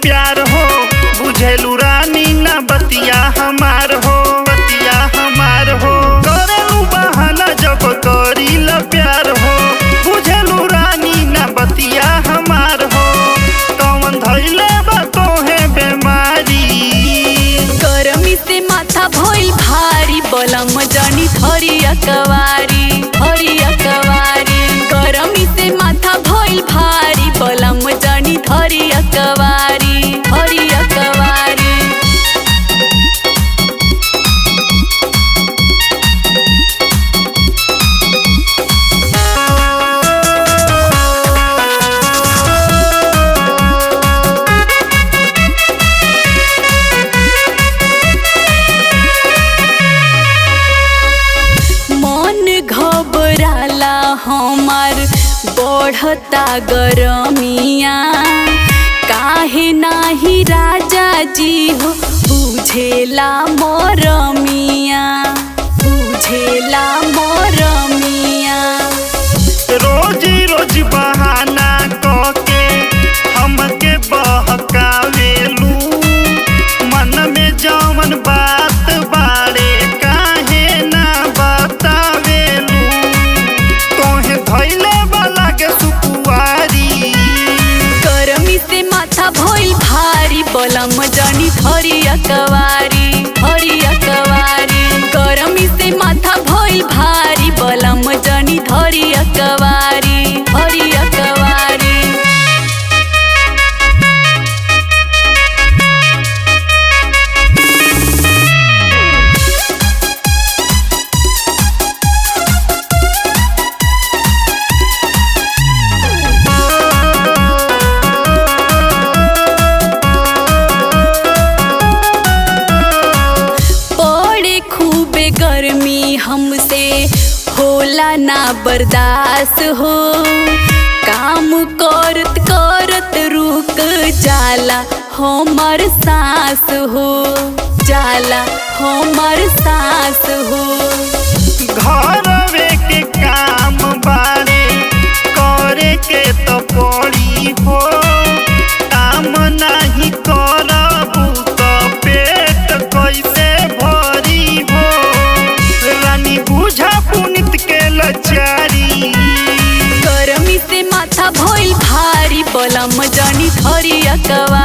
प्यार हो, बुझेलू रानी ना बतिया हमार हो, बतिया हमार हो। करेलू बहाना जब करीला प्यार हो, बुझेलू रानी ना बतिया हमार हो। कौन धइले बा तोहे बेमारी? गरमी से माथा भइल भारी, बलम जानी धरिया कवारी, धरिया कवारी। गरमी से माथा भइल भारी, बलम जानी धरिया कवारी, धरिया कवारी। घबराला हमार बढ़ता गरमिया, काहे नाही राजा जी हो बुझेला मोरमिया, बुझेला मोरमिया। रोज रोज बहाना कके हमके बहकावेलू, मन में जवन बात बारे काहे ना बतावेलू। तोहे धइले वाला के सुकुआरी, गरमी से माथा भइल भारी, बलम जानी धरिया कवारी, धरिया कवारी। गरमी से माथा भइल भारी, बलम जानी धरिया कवारी, धरिया कवारी। खूबे गर्मी हमसे होला ना बर्दाश्त हो, काम करत करत रुक जाला हमर सांस हो, जाला हमर सांस हो। घरवे के काम बारे करे के तो पड़ी हो, काम नहीं करबू तो पेट कैसे भरी हो। रानी बुझा पुनित के लचारी, गरमी से माथा भइल भारी, बलम जानी धरिया कवारी।